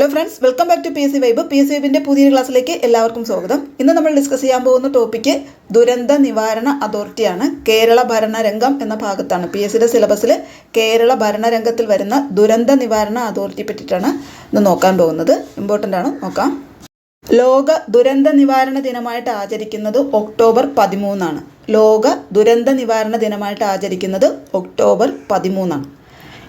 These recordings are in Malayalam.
Hello friends, welcome back to P S C vibe. P S C വൈബിൻ്റെ പുതിയൊരു ക്ലാസ്സിലേക്ക് എല്ലാവർക്കും സ്വാഗതം. ഇന്ന് നമ്മൾ ഡിസ്കസ് ചെയ്യാൻ പോകുന്ന ടോപ്പിക്ക് ദുരന്ത നിവാരണ അതോറിറ്റിയാണ്. കേരള ഭരണരംഗം എന്ന ഭാഗത്താണ് പി എസ് സിയുടെ സിലബസിൽ കേരള ഭരണരംഗത്തിൽ വരുന്ന ദുരന്ത നിവാരണ അതോറിറ്റിയെ പറ്റിയിട്ടാണ് ഇന്ന് നോക്കാൻ പോകുന്നത്. ഇമ്പോർട്ടൻ്റ് ആണ്, നോക്കാം. ലോക ദുരന്ത നിവാരണ ദിനമായിട്ട് ആചരിക്കുന്നത് ഒക്ടോബർ 13. ലോക ദുരന്ത നിവാരണ ദിനമായിട്ട് ആചരിക്കുന്നത് ഒക്ടോബർ 13.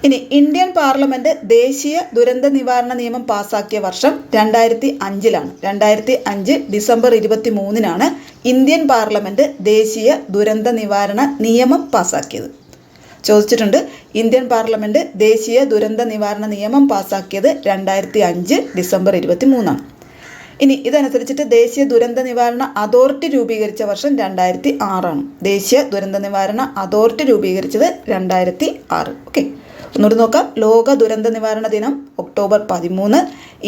ഇനി ഇന്ത്യൻ പാർലമെന്റ് ദേശീയ ദുരന്ത നിവാരണ നിയമം പാസാക്കിയ വർഷം 2005 2005 ഡിസംബർ 23 ഇന്ത്യൻ പാർലമെന്റ് ദേശീയ ദുരന്ത നിവാരണ നിയമം പാസാക്കിയത്. ചോദിച്ചിട്ടുണ്ട്, ഇന്ത്യൻ പാർലമെന്റ് ദേശീയ ദുരന്ത നിവാരണ നിയമം പാസാക്കിയത് 2005 ഡിസംബർ 23. ഇനി ഇതനുസരിച്ചിട്ട് ദേശീയ ദുരന്ത നിവാരണ അതോറിറ്റി രൂപീകരിച്ച വർഷം 2006. ദേശീയ ദുരന്ത നിവാരണ അതോറിറ്റി രൂപീകരിച്ചത് 2006. ഓക്കെ, ഒന്നുകൂടി നോക്കാം. ലോക ദുരന്ത നിവാരണ ദിനം ഒക്ടോബർ 13.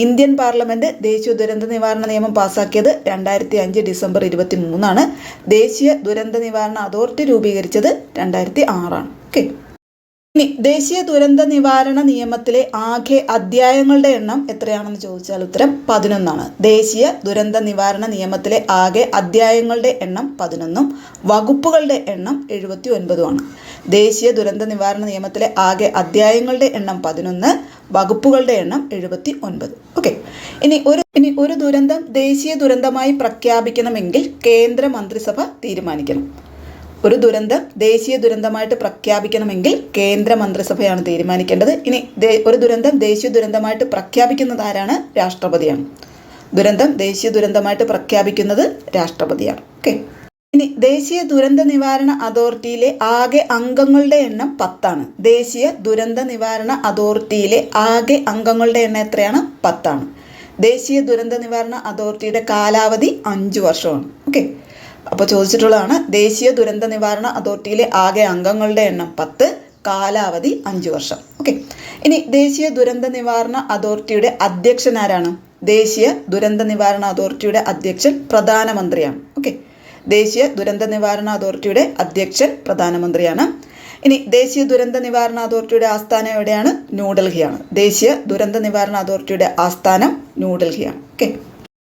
ഇന്ത്യൻ പാർലമെന്റ് ദേശീയ ദുരന്ത നിവാരണ നിയമം പാസാക്കിയത് 2005 ഡിസംബർ 23. ദേശീയ ദുരന്ത നിവാരണ അതോറിറ്റി രൂപീകരിച്ചത് 2006. ഓക്കെ, ഇനി ദേശീയ ദുരന്ത നിവാരണ നിയമത്തിലെ ആകെ അധ്യായങ്ങളുടെ എണ്ണം എത്രയാണെന്ന് ചോദിച്ചാൽ ഉത്തരം 11. ദേശീയ ദുരന്ത നിവാരണ നിയമത്തിലെ ആകെ അധ്യായങ്ങളുടെ എണ്ണം 11, വകുപ്പുകളുടെ എണ്ണം 79. ദേശീയ ദുരന്ത നിവാരണ നിയമത്തിലെ ആകെ അധ്യായങ്ങളുടെ എണ്ണം 11, വകുപ്പുകളുടെ എണ്ണം 79. ഓക്കെ, ഇനി ഒരു ദുരന്തം ദേശീയ ദുരന്തമായി പ്രഖ്യാപിക്കണമെങ്കിൽ കേന്ദ്ര മന്ത്രിസഭ തീരുമാനിക്കണം. ഒരു ദുരന്തം ദേശീയ ദുരന്തമായിട്ട് പ്രഖ്യാപിക്കണമെങ്കിൽ കേന്ദ്ര മന്ത്രിസഭയാണ് തീരുമാനിക്കേണ്ടത്. ഇനി ഒരു ദുരന്തം ദേശീയ ദുരന്തമായിട്ട് പ്രഖ്യാപിക്കുന്നത് ആരാണ്? രാഷ്ട്രപതിയാണ്. ദുരന്തം ദേശീയ ദുരന്തമായിട്ട് പ്രഖ്യാപിക്കുന്നത് രാഷ്ട്രപതിയാണ്. ഓക്കെ, ഇനി ദേശീയ ദുരന്ത നിവാരണ അതോറിറ്റിയിലെ ആകെ അംഗങ്ങളുടെ എണ്ണം 10. ദേശീയ ദുരന്ത നിവാരണ അതോറിറ്റിയിലെ ആകെ അംഗങ്ങളുടെ എണ്ണം എത്രയാണ്? 10. ദേശീയ ദുരന്ത നിവാരണ അതോറിറ്റിയുടെ കാലാവധി 5 വർഷമാണ്. ഓക്കെ, അപ്പോൾ ചോദിച്ചിട്ടുള്ളതാണ് ദേശീയ ദുരന്ത നിവാരണ അതോറിറ്റിയിലെ ആകെ അംഗങ്ങളുടെ എണ്ണം 10, കാലാവധി 5 വർഷം. ഓക്കെ, ഇനി ദേശീയ ദുരന്ത നിവാരണ അതോറിറ്റിയുടെ അധ്യക്ഷൻ ആരാണ്? ദേശീയ ദുരന്ത നിവാരണ അതോറിറ്റിയുടെ അധ്യക്ഷൻ പ്രധാനമന്ത്രിയാണ്. ഓക്കെ, ദേശീയ ദുരന്ത നിവാരണ അതോറിറ്റിയുടെ അധ്യക്ഷൻ പ്രധാനമന്ത്രിയാണ്. ഇനി ദേശീയ ദുരന്ത നിവാരണ അതോറിറ്റിയുടെ ആസ്ഥാനം എവിടെയാണ്? ന്യൂഡൽഹിയാണ്. ദേശീയ ദുരന്ത നിവാരണ അതോറിറ്റിയുടെ ആസ്ഥാനം ന്യൂഡൽഹിയാണ്. ഓക്കെ,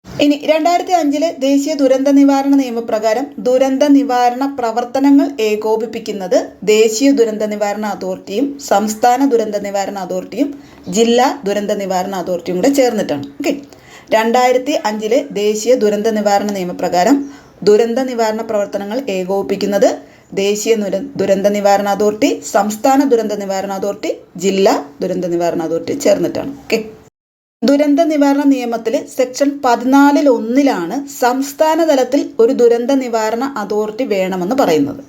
ഇനി 2005 ദേശീയ ദുരന്ത നിവാരണ നിയമപ്രകാരം ദുരന്ത നിവാരണ പ്രവർത്തനങ്ങൾ ഏകോപിപ്പിക്കുന്നത് ദേശീയ ദുരന്ത നിവാരണ അതോറിറ്റിയും സംസ്ഥാന ദുരന്ത നിവാരണ അതോറിറ്റിയും ജില്ലാ ദുരന്ത നിവാരണ അതോറിറ്റിയും കൂടെ ചേർന്നിട്ടാണ്. ഓക്കെ, 2005 ദേശീയ ദുരന്ത നിവാരണ നിയമപ്രകാരം ദുരന്ത നിവാരണ പ്രവർത്തനങ്ങൾ ഏകോപിപ്പിക്കുന്നത് ദേശീയ ദുരന്ത നിവാരണ അതോറിറ്റി, സംസ്ഥാന ദുരന്ത നിവാരണ അതോറിറ്റി, ജില്ലാ ദുരന്ത നിവാരണ അതോറിറ്റി ചേർന്നിട്ടാണ്. ഓക്കെ, ദുരന്ത നിവാരണ നിയമത്തിൽ സെക്ഷൻ 14(1) സംസ്ഥാന തലത്തിൽ ഒരു ദുരന്ത നിവാരണ അതോറിറ്റി വേണമെന്ന് പറയുന്നത്.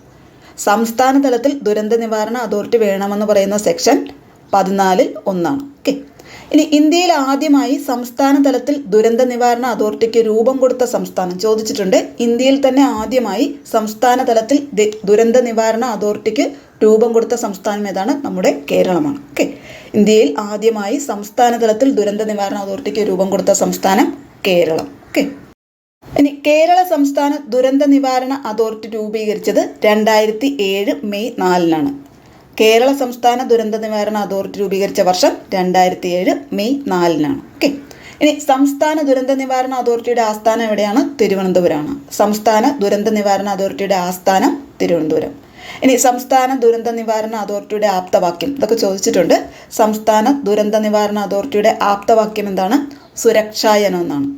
സംസ്ഥാന തലത്തിൽ ദുരന്ത നിവാരണ അതോറിറ്റി വേണമെന്ന് പറയുന്ന സെക്ഷൻ 14(1). ഓക്കെ, ഇനി ഇന്ത്യയിൽ ആദ്യമായി സംസ്ഥാന തലത്തിൽ ദുരന്ത നിവാരണ അതോറിറ്റിക്ക് രൂപം കൊടുത്ത സംസ്ഥാനം ചോദിച്ചിട്ടുണ്ട്. ഇന്ത്യയിൽ തന്നെ ആദ്യമായി സംസ്ഥാന തലത്തിൽ ദുരന്ത നിവാരണ അതോറിറ്റിക്ക് രൂപം കൊടുത്ത സംസ്ഥാനം ഏതാണ്? നമ്മുടെ കേരളമാണ്. ഓക്കെ, ഇന്ത്യയിൽ ആദ്യമായി സംസ്ഥാന തലത്തിൽ ദുരന്ത നിവാരണ അതോറിറ്റിക്ക് രൂപം കൊടുത്ത സംസ്ഥാനം കേരളം. ഓക്കെ, ഇനി കേരള സംസ്ഥാന ദുരന്ത നിവാരണ അതോറിറ്റി രൂപീകരിച്ചത് 2007 മെയ് 4. കേരള സംസ്ഥാന ദുരന്ത നിവാരണ അതോറിറ്റി രൂപീകരിച്ച വർഷം 2007 മെയ് 4. ഓക്കെ, ഇനി സംസ്ഥാന ദുരന്ത നിവാരണ അതോറിറ്റിയുടെ ആസ്ഥാനം എവിടെയാണ്? തിരുവനന്തപുരമാണ്. സംസ്ഥാന ദുരന്ത നിവാരണ അതോറിറ്റിയുടെ ആസ്ഥാനം തിരുവനന്തപുരം. ഇനി സംസ്ഥാന ദുരന്ത നിവാരണ അതോറിറ്റിയുടെ ആപ്തവാക്യം, ഇതൊക്കെ ചോദിച്ചിട്ടുണ്ട്. സംസ്ഥാന ദുരന്ത നിവാരണ അതോറിറ്റിയുടെ ആപ്തവാക്യം എന്താണ്? സുരക്ഷായനം എന്നാണ്.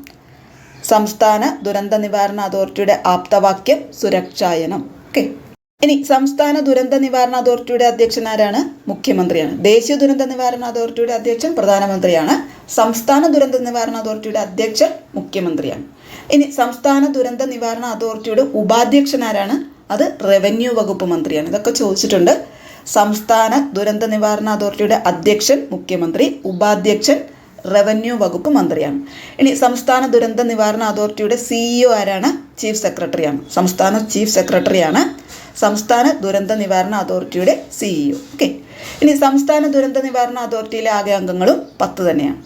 സംസ്ഥാന ദുരന്ത നിവാരണ അതോറിറ്റിയുടെ ആപ്തവാക്യം സുരക്ഷായനം. ഓക്കെ, ഇനി സംസ്ഥാന ദുരന്ത നിവാരണ അതോറിറ്റിയുടെ അധ്യക്ഷൻ ആരാണ്? മുഖ്യമന്ത്രിയാണ്. ദേശീയ ദുരന്ത നിവാരണ അതോറിറ്റിയുടെ അധ്യക്ഷൻ പ്രധാനമന്ത്രിയാണ്. സംസ്ഥാന ദുരന്ത നിവാരണ അതോറിറ്റിയുടെ അധ്യക്ഷൻ മുഖ്യമന്ത്രിയാണ്. ഇനി സംസ്ഥാന ദുരന്ത നിവാരണ അതോറിറ്റിയുടെ ഉപാധ്യക്ഷൻ ആരാണ്? അത് റവന്യൂ വകുപ്പ് മന്ത്രിയാണ്. ഇതൊക്കെ ചോദിച്ചിട്ടുണ്ട്. സംസ്ഥാന ദുരന്ത നിവാരണ അതോറിറ്റിയുടെ അധ്യക്ഷൻ മുഖ്യമന്ത്രി, ഉപാധ്യക്ഷൻ റവന്യൂ വകുപ്പ് മന്ത്രിയാണ്. ഇനി സംസ്ഥാന ദുരന്ത നിവാരണ അതോറിറ്റിയുടെ CEO ആരാണ്? ചീഫ് സെക്രട്ടറിയാണ്. സംസ്ഥാന ചീഫ് സെക്രട്ടറിയാണ് സംസ്ഥാന ദുരന്ത നിവാരണ അതോറിറ്റിയുടെ CEO. ഓക്കെ, ഇനി സംസ്ഥാന ദുരന്ത നിവാരണ അതോറിറ്റിയിലെ ആകെ അംഗങ്ങളും 10 തന്നെയാണ്.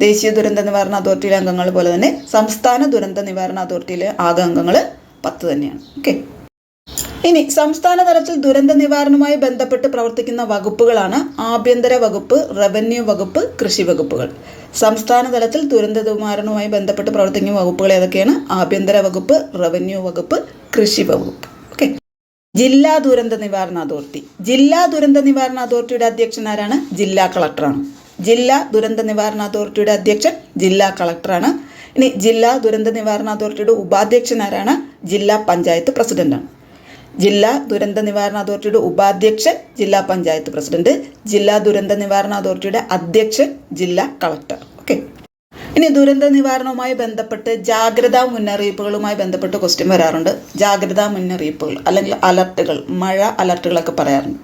ദേശീയ ദുരന്ത നിവാരണ അതോറിറ്റിയിലെ അംഗങ്ങൾ പോലെ തന്നെ സംസ്ഥാന ദുരന്ത നിവാരണ അതോറിറ്റിയിലെ ആകെ അംഗങ്ങൾ 10 തന്നെയാണ്. ഓക്കെ, ഇനി സംസ്ഥാന തലത്തിൽ ദുരന്ത നിവാരണവുമായി ബന്ധപ്പെട്ട് പ്രവർത്തിക്കുന്ന വകുപ്പുകളാണ് ആഭ്യന്തര വകുപ്പ്, റവന്യൂ വകുപ്പ്, കൃഷി വകുപ്പുകൾ. സംസ്ഥാന തലത്തിൽ ദുരന്ത നിവാരണവുമായി ബന്ധപ്പെട്ട് പ്രവർത്തിക്കുന്ന വകുപ്പുകൾ ഏതൊക്കെയാണ്? ആഭ്യന്തര വകുപ്പ്, റവന്യൂ വകുപ്പ്, കൃഷി വകുപ്പ്. ഓക്കെ. ജില്ലാ ദുരന്ത നിവാരണ അതോറിറ്റി. ജില്ലാ ദുരന്ത നിവാരണ അതോറിറ്റിയുടെ അധ്യക്ഷൻ ആരാണ്? ജില്ലാ കളക്ടറാണ്. ജില്ലാ ദുരന്ത നിവാരണ അതോറിറ്റിയുടെ അധ്യക്ഷൻ ജില്ലാ കളക്ടറാണ്. ഇനി ജില്ലാ ദുരന്ത നിവാരണ അതോറിറ്റിയുടെ ഉപാധ്യക്ഷൻ ആരാണ്? ജില്ലാ പഞ്ചായത്ത് പ്രസിഡന്റാണ്. ജില്ലാ ദുരന്ത നിവാരണ അതോറിറ്റിയുടെ ഉപാധ്യക്ഷൻ ജില്ലാ പഞ്ചായത്ത് പ്രസിഡന്റ്. ജില്ലാ ദുരന്ത നിവാരണ അതോറിറ്റിയുടെ അധ്യക്ഷൻ ജില്ലാ കളക്ടർ. ഓക്കെ. ഇനി ദുരന്ത നിവാരണവുമായി ബന്ധപ്പെട്ട് ജാഗ്രതാ മുന്നറിയിപ്പുകളുമായി ബന്ധപ്പെട്ട് ക്വസ്റ്റ്യൻ വരാറുണ്ട്. ജാഗ്രതാ മുന്നറിയിപ്പുകൾ അല്ലെങ്കിൽ അലർട്ടുകൾ, മഴ അലർട്ടുകളൊക്കെ പറയാറുണ്ട്.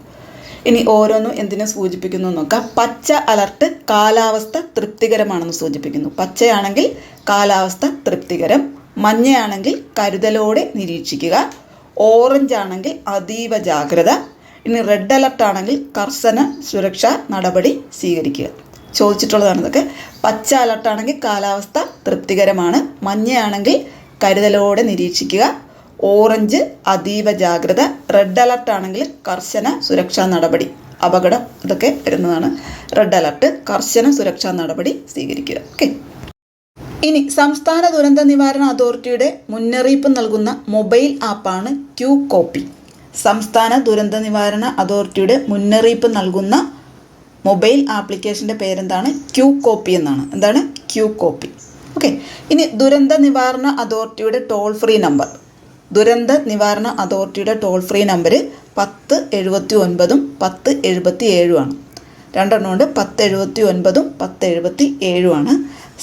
ഇനി ഓരോന്നും എന്തിനെ സൂചിപ്പിക്കുന്നു നോക്കാം. പച്ച അലർട്ട് കാലാവസ്ഥ തൃപ്തികരമാണെന്ന് സൂചിപ്പിക്കുന്നു. പച്ചയാണെങ്കിൽ കാലാവസ്ഥ തൃപ്തികരം, മഞ്ഞയാണെങ്കിൽ കരുതലോടെ നിരീക്ഷിക്കുക, ഓറഞ്ച് ആണെങ്കിൽ അതീവ ജാഗ്രത, ഇനി റെഡ് അലർട്ട് ആണെങ്കിൽ കർശന സുരക്ഷാ നടപടി സ്വീകരിക്കുക. ചോദിച്ചിട്ടുള്ളതാണ് ഇതൊക്കെ. പച്ച അലർട്ടാണെങ്കിൽ കാലാവസ്ഥ തൃപ്തികരമാണ്, മഞ്ഞയാണെങ്കിൽ കരുതലോടെ നിരീക്ഷിക്കുക, ഓറഞ്ച് അതീവ ജാഗ്രത, റെഡ് അലർട്ട് ആണെങ്കിൽ കർശന സുരക്ഷാ നടപടി, അപകടം ഇതൊക്കെ വരുന്നതാണ്. റെഡ് അലർട്ട്, കർശന സുരക്ഷാ നടപടി സ്വീകരിക്കുക. ഓക്കെ. ഇനി സംസ്ഥാന ദുരന്ത നിവാരണ അതോറിറ്റിയുടെ മുന്നറിയിപ്പ് നൽകുന്ന മൊബൈൽ ആപ്പാണ് ക്യൂ കോപ്പി. സംസ്ഥാന ദുരന്ത നിവാരണ അതോറിറ്റിയുടെ മുന്നറിയിപ്പ് നൽകുന്ന മൊബൈൽ ആപ്ലിക്കേഷൻ്റെ പേരെന്താണ്? ക്യൂ കോപ്പി എന്നാണ്. എന്താണ്? Q copy. ഓക്കെ. ഇനി ദുരന്ത നിവാരണ അതോറിറ്റിയുടെ ടോൾ ഫ്രീ നമ്പർ. ദുരന്ത നിവാരണ അതോറിറ്റിയുടെ ടോൾ ഫ്രീ നമ്പർ 1079 1077 ആണ്. രണ്ടെണ്ണമുണ്ട്. 1079 1077 ആണ്.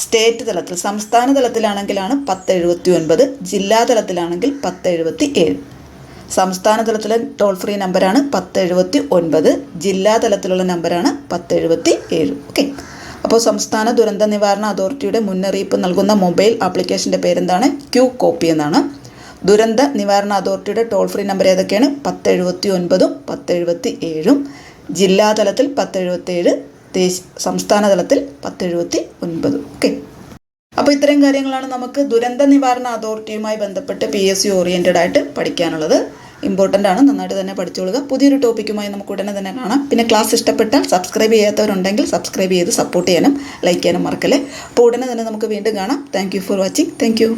സ്റ്റേറ്റ് തലത്തിൽ, സംസ്ഥാന തലത്തിലാണെങ്കിലാണ് 1079, ജില്ലാ തലത്തിലാണെങ്കിൽ 1077. സംസ്ഥാന തലത്തിലെ ടോൾ ഫ്രീ നമ്പറാണ് 1079, ജില്ലാ തലത്തിലുള്ള നമ്പറാണ് 1077. ഓക്കെ. അപ്പോൾ സംസ്ഥാന ദുരന്ത നിവാരണ അതോറിറ്റിയുടെ മുന്നറിയിപ്പ് നൽകുന്ന മൊബൈൽ ആപ്ലിക്കേഷൻ്റെ പേരെന്താണ്? ക്യൂ കോപ്പി എന്നാണ്. ദുരന്ത നിവാരണ അതോറിറ്റിയുടെ ടോൾ ഫ്രീ നമ്പർ ഏതൊക്കെയാണ്? 1079 1077, ജില്ലാ തലത്തിൽ 1077, സംസ്ഥാന തലത്തിൽ 1079. ഓക്കെ. അപ്പോൾ ഇത്രയും കാര്യങ്ങളാണ് നമുക്ക് ദുരന്ത നിവാരണ അതോറിറ്റിയുമായി ബന്ധപ്പെട്ട് PSC ഓറിയൻറ്റഡ് ആയിട്ട് പഠിക്കാനുള്ളത്. ഇമ്പോർട്ടൻ്റ് ആണ്, നന്നായിട്ട് തന്നെ പഠിച്ചോളുക. പുതിയൊരു ടോപ്പിക്കുമായി നമുക്ക് ഉടനെ തന്നെ കാണാം. പിന്നെ ക്ലാസ് ഇഷ്ടപ്പെട്ടാൽ സബ്സ്ക്രൈബ് ചെയ്യാത്തവരുണ്ടെങ്കിൽ സബ്സ്ക്രൈബ് ചെയ്ത് സപ്പോർട്ട് ചെയ്യാനും ലൈക്ക് ചെയ്യാനും മറക്കല്ലേ. അപ്പോൾ ഉടനെ തന്നെ നമുക്ക് വീണ്ടും കാണാം. Thank you for watching. Thank you.